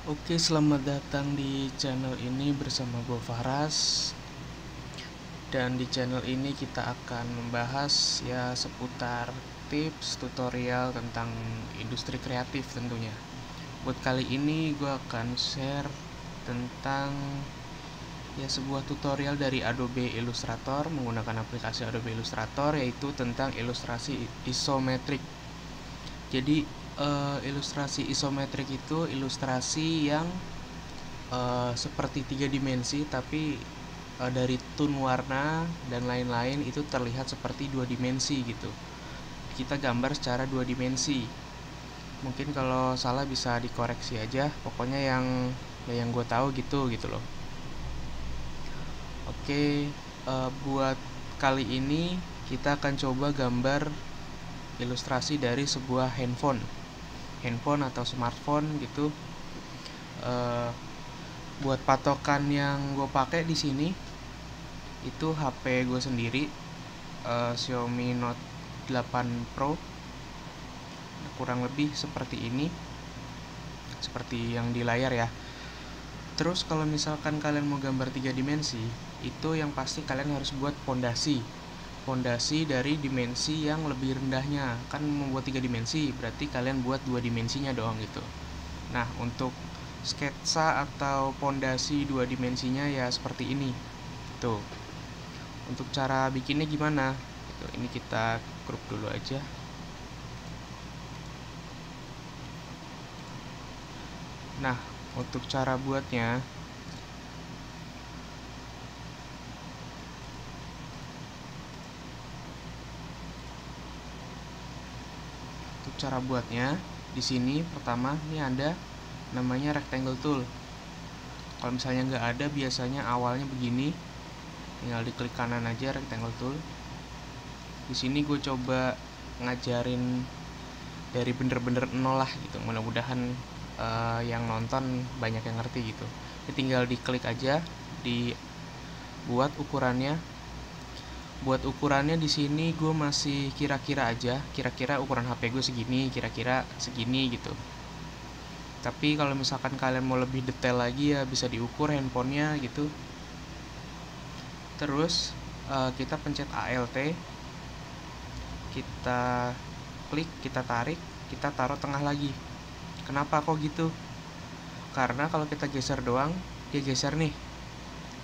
Oke, selamat datang di channel ini bersama gue Faras. Dan di channel ini kita akan membahas ya seputar tips, tutorial tentang industri kreatif tentunya. Buat kali ini gue akan share tentang ya sebuah tutorial dari Adobe Illustrator menggunakan aplikasi Adobe Illustrator, yaitu tentang ilustrasi isometrik. Jadi ilustrasi isometrik itu ilustrasi yang seperti 3 dimensi, tapi dari tone warna dan lain-lain itu terlihat seperti 2 dimensi gitu. Kita gambar secara 2 dimensi. Mungkin kalau salah bisa dikoreksi aja. Pokoknya yang gue tahu gitu loh. Oke, buat kali ini kita akan coba gambar ilustrasi dari sebuah handphone atau smartphone gitu. Buat patokan yang gue pakai di sini itu HP gue sendiri, Xiaomi Note 8 Pro. Kurang lebih seperti ini, seperti yang di layar ya. Terus kalau misalkan kalian mau gambar 3 dimensi, itu yang pasti kalian harus buat pondasi dari dimensi yang lebih rendahnya. Kan membuat 3 dimensi berarti kalian buat 2 dimensinya doang gitu. Nah, untuk sketsa atau pondasi 2 dimensinya ya seperti ini. Tuh. Untuk cara bikinnya gimana? Ini kita crop dulu aja. Nah, untuk cara buatnya, di sini pertama ini ada namanya rectangle tool. Kalau misalnya nggak ada, biasanya awalnya begini, tinggal diklik kanan aja rectangle tool. Di sini gue coba ngajarin dari bener-bener nol lah gitu. Mudah-mudahan yang nonton banyak yang ngerti gitu. Ini tinggal diklik aja, dibuat ukurannya. Buat ukurannya di sini gue masih kira-kira aja, kira-kira ukuran HP gue segini, kira-kira segini gitu. Tapi kalau misalkan kalian mau lebih detail lagi ya bisa diukur handphonenya gitu. Terus kita pencet ALT, kita klik, kita tarik, kita taruh tengah lagi. Kenapa kok gitu? Karena kalau kita geser doang, dia geser nih.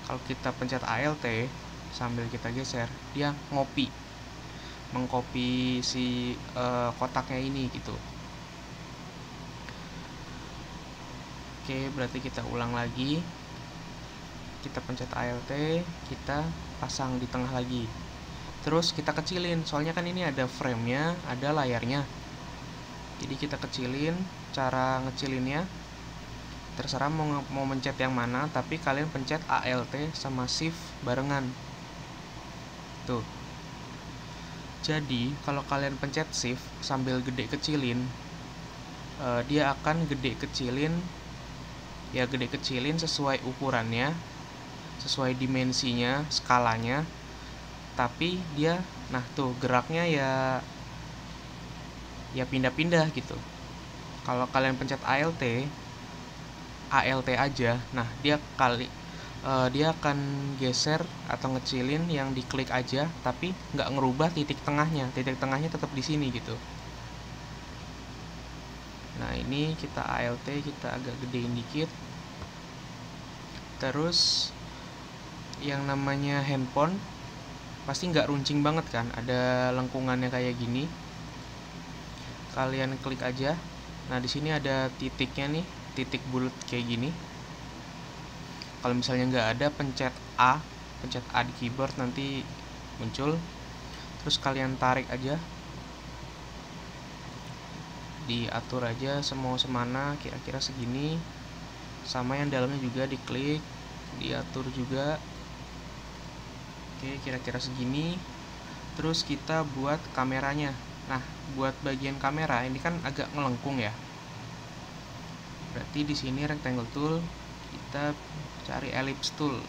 Kalau kita pencet ALT sambil kita geser, dia mengcopy si kotaknya ini gitu. Oke, berarti kita ulang lagi. Kita pencet ALT, kita pasang di tengah lagi. Terus kita kecilin, soalnya kan ini ada frame-nya, ada layarnya. Jadi kita kecilin. Cara ngecilinnya terserah mau mencet yang mana, tapi kalian pencet ALT sama Shift barengan. Tuh. Jadi kalau kalian pencet Shift sambil gede kecilin, dia akan gede kecilin sesuai ukurannya, sesuai dimensinya, skalanya. Tapi dia, nah tuh geraknya ya pindah-pindah gitu. Kalau kalian pencet ALT aja, nah dia akan geser atau ngecilin yang diklik aja, tapi nggak ngerubah titik tengahnya tetap di sini gitu. Nah, ini kita ALT, kita agak gedein dikit. Terus yang namanya handphone pasti nggak runcing banget kan, ada lengkungannya kayak gini. Kalian klik aja. Nah, di sini ada titiknya nih, titik bulat kayak gini. Kalau misalnya nggak ada, pencet A di keyboard, nanti muncul. Terus kalian tarik aja, diatur aja semau semana, kira-kira segini. Sama yang dalamnya juga diklik, diatur juga. Oke, kira-kira segini. Terus kita buat kameranya. Nah, buat bagian kamera ini kan agak ngelengkung ya. Berarti di sini rectangle tool, kita cari ellipse tool.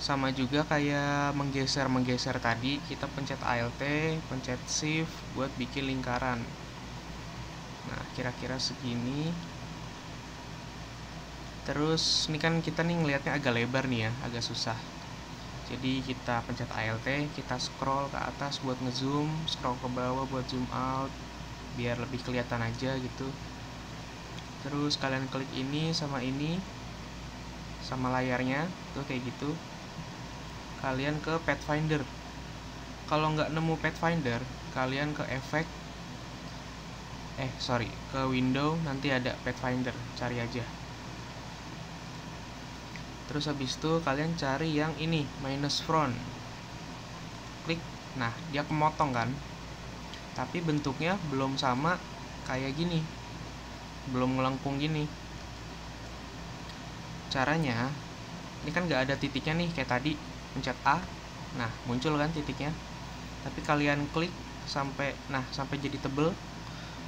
Sama juga kayak menggeser tadi, kita pencet ALT, pencet Shift buat bikin lingkaran. Nah, kira-kira segini. Terus ini kan kita nih ngelihatnya agak lebar nih ya, agak susah. Jadi kita pencet Alt, kita scroll ke atas buat ngezoom, scroll ke bawah buat zoom out, biar lebih kelihatan aja gitu. Terus kalian klik ini sama layarnya tuh kayak gitu. Kalian ke Pathfinder. Kalau nggak nemu Pathfinder, kalian ke efek, ke window, nanti ada Pathfinder, cari aja. Terus habis itu kalian cari yang ini, minus front. Klik, nah dia kemotong kan. Tapi bentuknya belum sama kayak gini, belum melengkung gini. Caranya, ini kan nggak ada titiknya nih kayak tadi, pencet A, nah muncul kan titiknya. Tapi kalian klik sampai jadi tebel,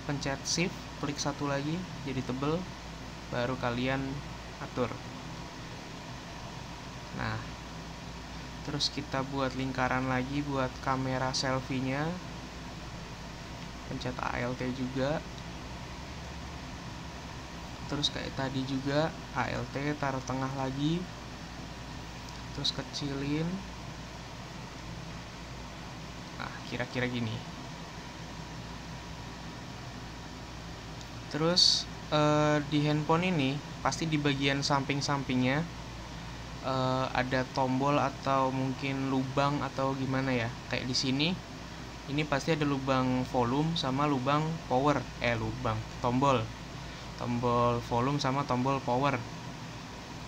pencet shift, klik satu lagi jadi tebel, baru kalian atur. Nah, terus kita buat lingkaran lagi buat kamera selfie-nya, pencet Alt juga. Terus kayak tadi juga Alt, taruh tengah lagi, terus kecilin. Nah, kira-kira gini. Terus di handphone ini pasti di bagian samping-sampingnya ada tombol atau mungkin lubang atau gimana ya, kayak di sini ini pasti ada lubang volume sama lubang power, tombol volume sama tombol power.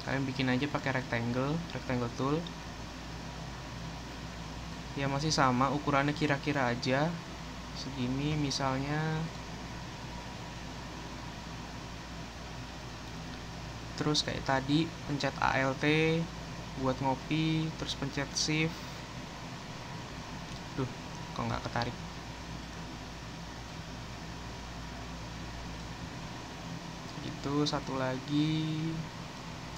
Kalian bikin aja pakai rectangle tool ya, masih sama ukurannya, kira-kira aja segini misalnya. Terus kayak tadi pencet Alt buat ngopi, terus pencet shift. Duh, kok nggak ketarik. Itu satu lagi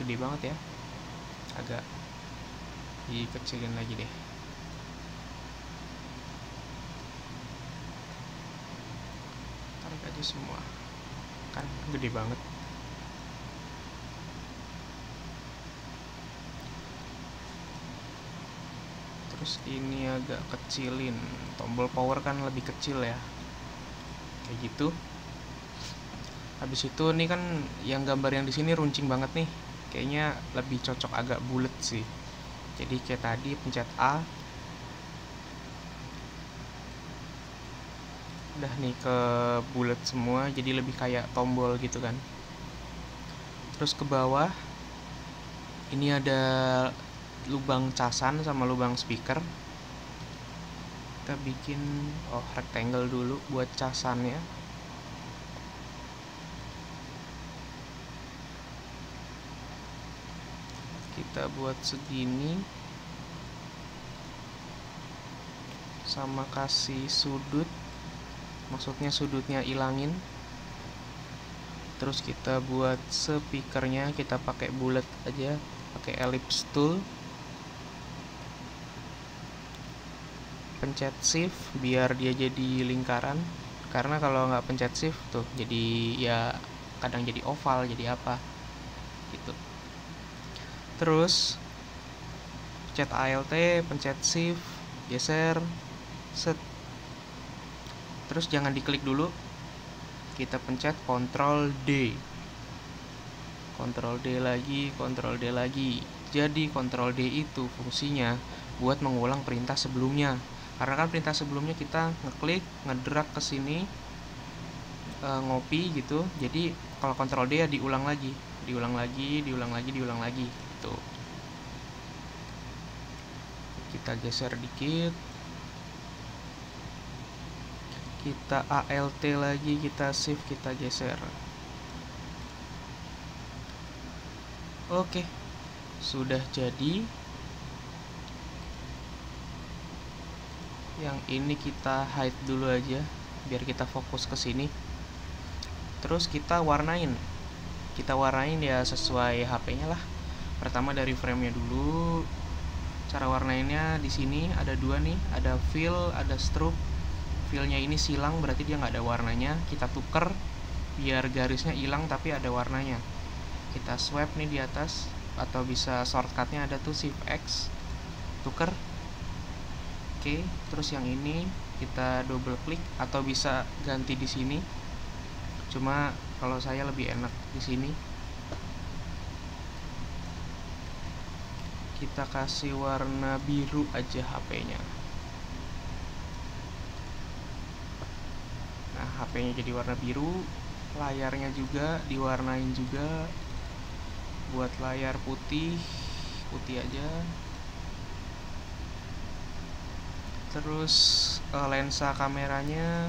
gede banget ya, agak dikecilin lagi deh. Tarik aja semua, kan gede banget. Terus ini agak kecilin, tombol power kan lebih kecil ya, kayak gitu. Habis itu nih kan yang gambar yang di sini runcing banget nih, kayaknya lebih cocok agak bulat sih. Jadi kayak tadi pencet A, udah nih ke bulat semua, jadi lebih kayak tombol gitu kan. Terus ke bawah ini ada lubang casan sama lubang speaker. Kita bikin rectangle dulu buat casannya. Kita buat segini, sama kasih sudut, maksudnya sudutnya ilangin. Terus kita buat speakernya, kita pakai bulat aja, pakai ellipse tool. Pencet shift biar dia jadi lingkaran, karena kalau nggak pencet shift tuh jadi ya kadang jadi oval, jadi apa gitu. Terus pencet Alt, pencet shift, geser, set. Terus jangan diklik dulu, kita pencet Ctrl D, Ctrl D lagi, Ctrl D lagi. Jadi Ctrl D itu fungsinya buat mengulang perintah sebelumnya. Karena kan perintah sebelumnya kita ngeklik, ngedrag ke sini, ngopi gitu. Jadi kalau Ctrl D ya diulang lagi gitu. Kita geser dikit, kita Alt lagi, kita shift, kita geser. Oke, sudah jadi. Yang ini kita hide dulu aja biar kita fokus ke sini. Terus kita warnain ya sesuai HP-nya lah. Pertama dari frame-nya dulu. Cara warnainnya di sini ada dua nih, ada fill, ada stroke. Fill-nya ini silang, berarti dia nggak ada warnanya. Kita tuker biar garisnya hilang tapi ada warnanya. kita swipe nih di atas, atau bisa shortcutnya ada tuh Shift X, tuker. Oke, terus yang ini kita double klik atau bisa ganti di sini. Cuma kalau saya lebih enak di sini. Kita kasih warna biru aja HP-nya. Nah, HP-nya jadi warna biru, layarnya juga diwarnain juga. Buat layar putih, putih aja. Terus lensa kameranya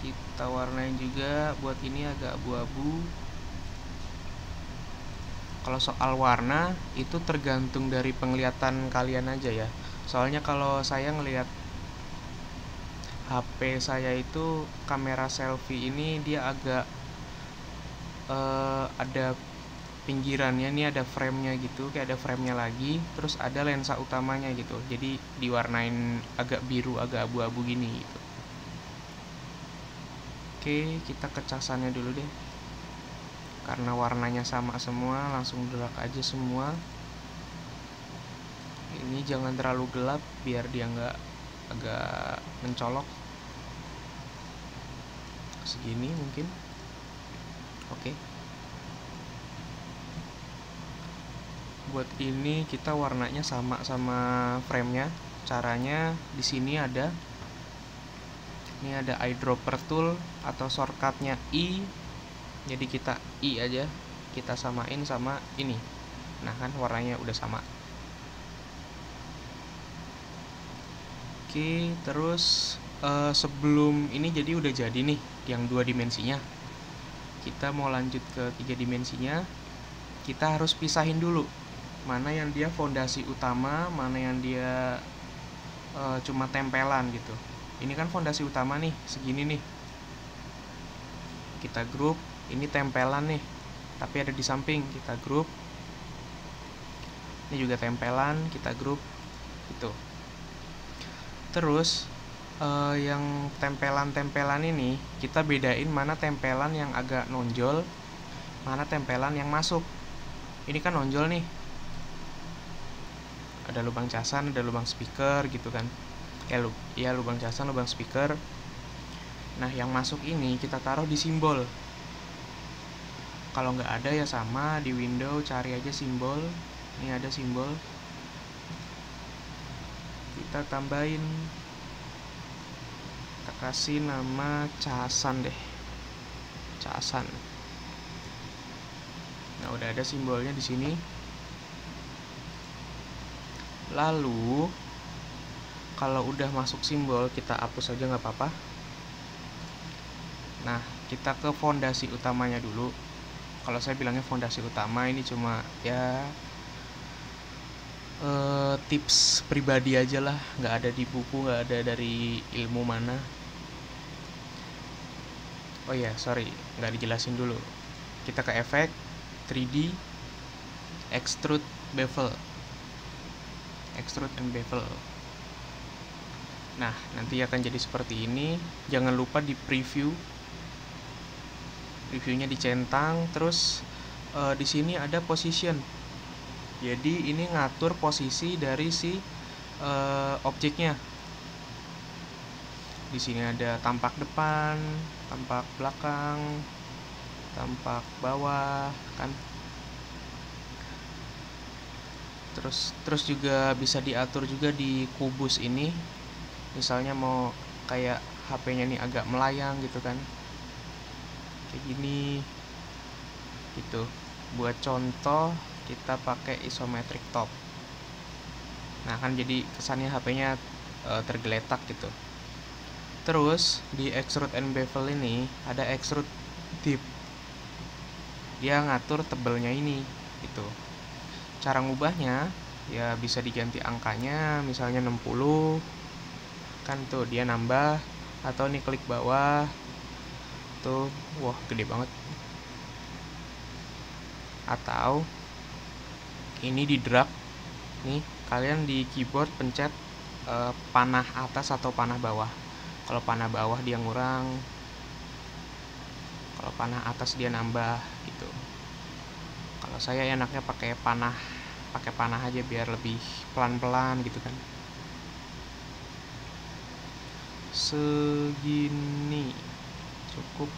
kita warnain juga, buat ini agak abu-abu. Kalau soal warna itu tergantung dari penglihatan kalian aja ya. Soalnya kalau saya ngelihat HP saya itu kamera selfie ini dia agak ada pinggirannya nih, ada frame-nya gitu, kayak ada frame-nya lagi, terus ada lensa utamanya gitu. Jadi diwarnain agak biru, agak abu-abu gini gitu. Oke, kita ke casannya dulu deh. Karena warnanya sama semua, langsung drag aja semua. Ini jangan terlalu gelap biar dia nggak agak mencolok. Segini mungkin. Oke. Buat ini kita warnanya sama frame-nya. Caranya di sini ada. Ini ada eyedropper tool atau shortcutnya I. Jadi kita I aja, kita samain sama ini. Nah kan warnanya udah sama. Oke, terus sebelum ini jadi udah jadi nih yang 2 dimensinya. Kita mau lanjut ke 3 dimensinya. Kita harus pisahin dulu mana yang dia fondasi utama, mana yang dia cuma tempelan gitu. Ini kan fondasi utama nih, segini nih. Kita grup. Ini tempelan nih, tapi ada di samping, kita grup. Ini juga tempelan, kita grup gitu. Terus yang tempelan ini kita bedain mana tempelan yang agak nonjol, mana tempelan yang masuk. Ini kan nonjol nih, ada lubang casan, ada lubang speaker gitu kan. Ya lubang casan, lubang speaker. Nah yang masuk ini kita taruh di simbol. Kalau nggak ada ya sama, di window cari aja simbol. Ini ada simbol. Kita tambahin, kita kasih nama casan deh, casan. Nah udah ada simbolnya di sini. Lalu kalau udah masuk simbol kita hapus aja nggak apa-apa. Nah kita ke fondasi utamanya dulu. Kalau saya bilangnya fondasi utama, ini cuma ya tips pribadi aja lah, nggak ada di buku, nggak ada dari ilmu mana. Oh ya, sorry, nggak dijelasin dulu. Kita ke efek 3D, extrude bevel, extrude and bevel. Nah nanti akan jadi seperti ini. Jangan lupa di preview. Reviewnya dicentang, terus di sini ada position. Jadi ini ngatur posisi dari si objeknya. Di sini ada tampak depan, tampak belakang, tampak bawah, kan. Terus juga bisa diatur juga di kubus ini. Misalnya mau kayak HP-nya nih agak melayang gitu kan. Kayak gini gitu. Buat contoh kita pakai isometric top. Nah kan jadi kesannya HP-nya tergeletak gitu. Terus di extrude and bevel ini ada extrude dip. Dia ngatur tebelnya ini gitu. Cara ngubahnya ya bisa diganti angkanya, misalnya 60. Kan tuh dia nambah, atau nih klik bawah. Tuh, wah gede banget. Atau ini di drag nih, kalian di keyboard pencet panah atas atau panah bawah. Kalau panah bawah dia ngurang, Kalau panah atas dia nambah gitu. Kalau saya enaknya pakai panah aja biar lebih pelan-pelan gitu kan. Segini cukup.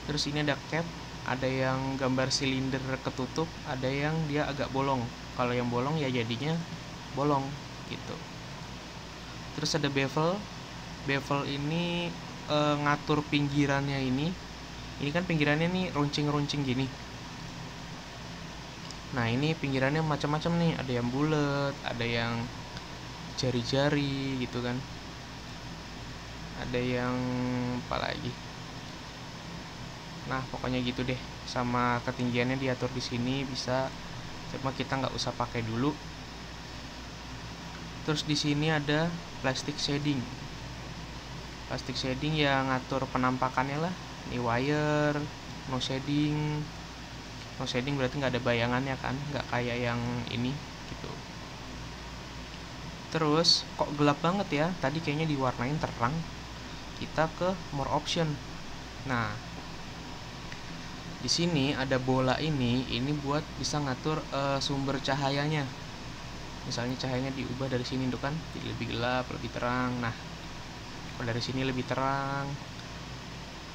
Terus ini ada cap, ada yang gambar silinder ketutup, ada yang dia agak bolong. Kalau yang bolong ya jadinya bolong gitu. Terus ada bevel. Bevel ini ngatur pinggirannya ini. Ini kan pinggirannya nih runcing-runcing gini. Nah, ini pinggirannya macam-macam nih, ada yang bulat, ada yang jari-jari gitu kan. Ada yang apa lagi? Nah, pokoknya gitu deh. Sama ketinggiannya diatur di sini bisa, cuma kita nggak usah pakai dulu. Terus di sini ada plastic shading. Plastic shading yang ngatur penampakannya lah. Ini wire, no shading. No shading berarti nggak ada bayangannya kan, nggak kayak yang ini gitu. Terus kok gelap banget ya? Tadi kayaknya diwarnain terang. Kita ke more option. Nah, di sini ada bola ini buat bisa ngatur sumber cahayanya. Misalnya cahayanya diubah dari sini tuh kan, jadi lebih gelap, lebih terang. Nah, kalau dari sini lebih terang.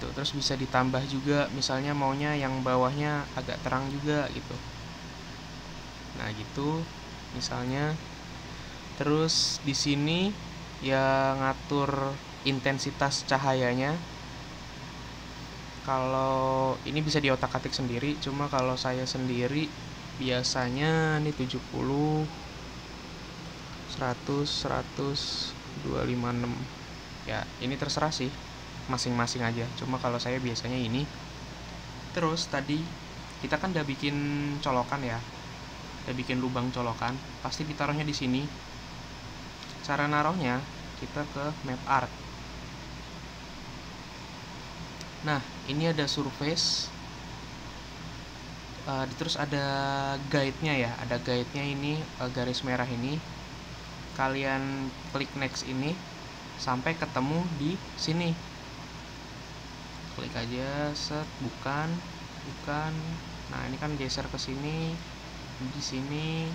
Tuh, terus bisa ditambah juga, misalnya maunya yang bawahnya agak terang juga gitu. Nah, gitu misalnya. Terus di sini ya ngatur intensitas cahayanya. Kalau ini bisa diotak-atik sendiri, cuma kalau saya sendiri biasanya ini 70, 100, 100, 256. Ya, ini terserah sih, masing-masing aja. Cuma kalau saya biasanya ini. Terus tadi kita kan udah bikin colokan ya. Udah bikin lubang colokan, pasti ditaruhnya di sini. Cara naruhnya kita ke map art. Nah, ini ada surface, terus ada guide-nya ya, ada guide-nya ini, garis merah ini. Kalian klik next ini sampai ketemu di sini. Klik aja, set, bukan. Nah, ini kan geser ke sini, di sini.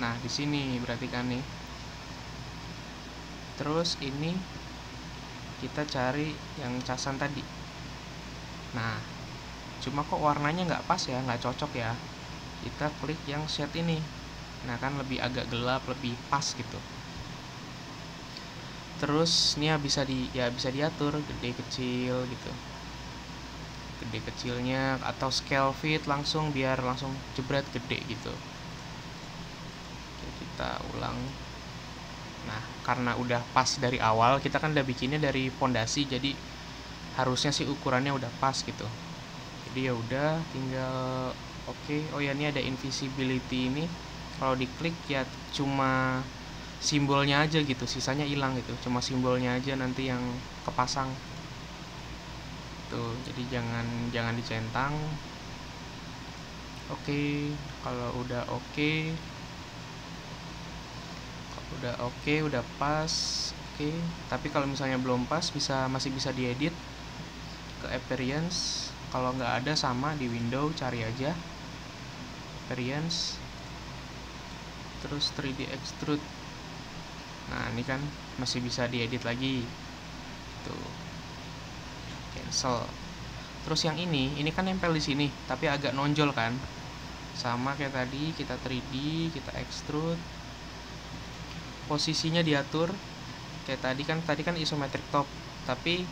Nah, di sini berarti kan nih. Terus ini kita cari yang casan tadi. Nah, cuma kok warnanya nggak pas ya, nggak cocok ya. Kita klik yang shade ini. Nah, kan lebih agak gelap, lebih pas gitu. Terus ini bisa diatur gede kecil gitu. Gede kecilnya atau scale fit langsung biar langsung jebret gede gitu. Oke, kita ulang. Nah, karena udah pas dari awal, kita kan udah bikinnya dari fondasi, jadi harusnya sih ukurannya udah pas gitu. Jadi ya udah tinggal oke. Oh ya, ini ada invisibility ini. Kalau diklik ya cuma simbolnya aja gitu, sisanya hilang gitu. Cuma simbolnya aja nanti yang kepasang. Tuh, jadi jangan dicentang. Oke, kalau udah oke. Udah pas. Oke, tapi kalau misalnya belum pas masih bisa diedit ke appearance. Kalau nggak ada sama di window cari aja appearance, terus 3D extrude. Nah, ini kan masih bisa diedit lagi tuh, cancel. Terus yang ini kan nempel di sini tapi agak nonjol kan, sama kayak tadi. Kita 3D, kita extrude, posisinya diatur kayak tadi kan isometric top, tapi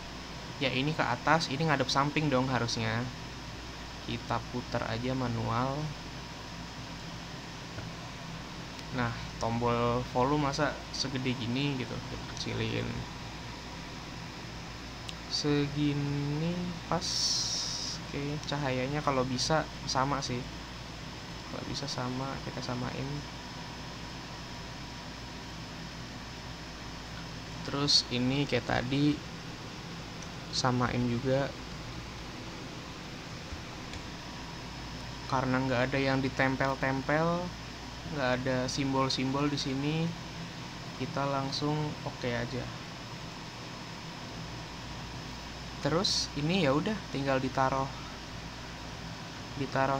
ya ini ke atas, ini ngadep samping dong harusnya. Kita putar aja manual. Nah, tombol volume masa segede gini gitu, kita kecilin segini pas. Oke, cahayanya kalau bisa sama sih, kalau bisa sama, kita samain. Terus ini kayak tadi samain juga, karena nggak ada yang ditempel-tempel, nggak ada simbol-simbol di sini, kita langsung oke aja. Terus ini ya udah tinggal ditaruh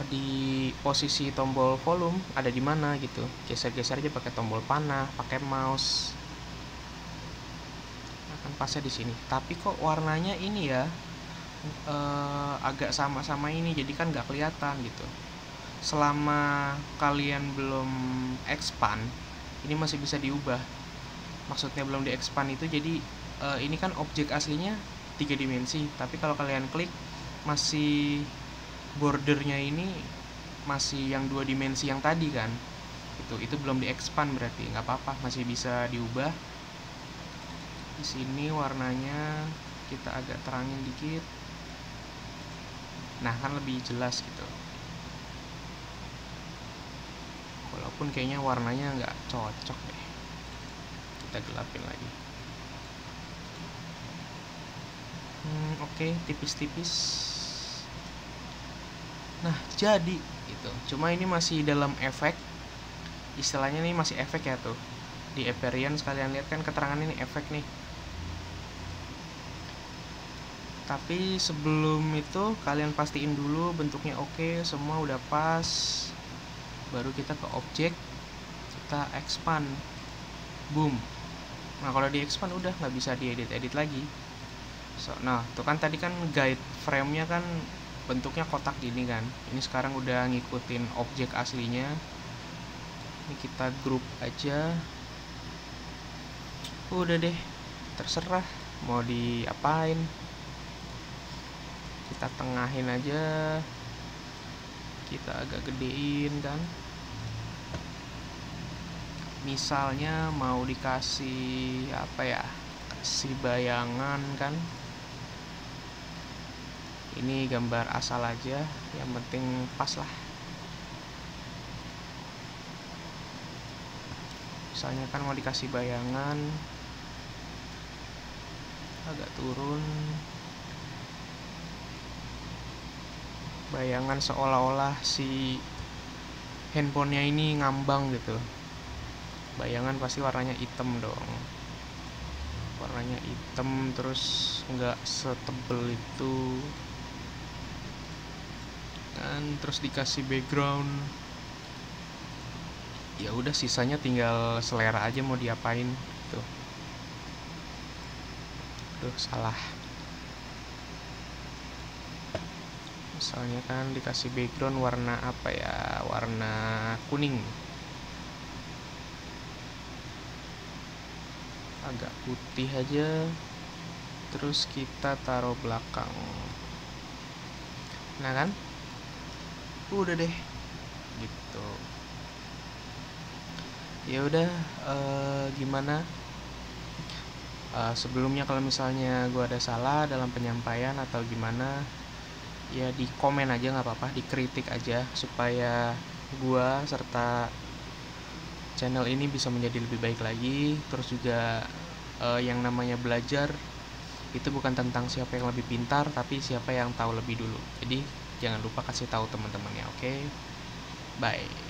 di posisi tombol volume ada di mana gitu, geser-geser aja pakai tombol panah, pakai mouse. Akan pasnya di sini. Tapi kok warnanya ini ya agak sama-sama ini, jadi kan nggak kelihatan gitu. Selama kalian belum expand, ini masih bisa diubah. Maksudnya belum di expand itu jadi ini kan objek aslinya 3 dimensi, tapi kalau kalian klik masih bordernya ini masih yang 2 dimensi yang tadi kan, itu belum di expand, berarti nggak apa-apa, masih bisa diubah. Di sini warnanya kita agak terangin dikit, nah kan lebih jelas gitu, walaupun kayaknya warnanya nggak cocok deh, kita gelapin lagi. Oke, tipis-tipis. Nah jadi gitu, cuma ini masih dalam efek, istilahnya nih masih efek ya tuh. Di Aperian sekalian lihat kan keterangan ini efek nih. Tapi sebelum itu kalian pastiin dulu bentuknya oke, semua udah pas, baru kita ke objek, kita expand, boom. Nah kalau di expand udah nggak bisa diedit-edit lagi. Nah tuh kan tadi kan guide frame-nya kan bentuknya kotak gini kan, ini sekarang udah ngikutin objek aslinya. Ini kita group aja, udah deh, terserah mau diapain. Kita tengahin aja, kita agak gedein kan, misalnya mau dikasih apa ya, kasih bayangan kan. Ini gambar asal aja, yang penting pas lah. Misalnya kan mau dikasih bayangan, agak turun, bayangan seolah-olah si handphonenya ini ngambang gitu. Bayangan pasti warnanya hitam dong, warnanya hitam, terus nggak setebel itu kan. Terus dikasih background, ya udah sisanya tinggal selera aja mau diapain tuh. Salah, misalnya kan dikasih background warna apa ya, warna kuning, agak putih aja, terus kita taruh belakang. Nah kan udah deh gitu. Ya udah, gimana, sebelumnya kalau misalnya gue ada salah dalam penyampaian atau gimana, ya di komen aja nggak apa-apa, dikritik aja supaya gue serta channel ini bisa menjadi lebih baik lagi. Terus juga yang namanya belajar itu bukan tentang siapa yang lebih pintar, tapi siapa yang tahu lebih dulu. Jadi jangan lupa kasih tahu teman-temannya. Oke, bye.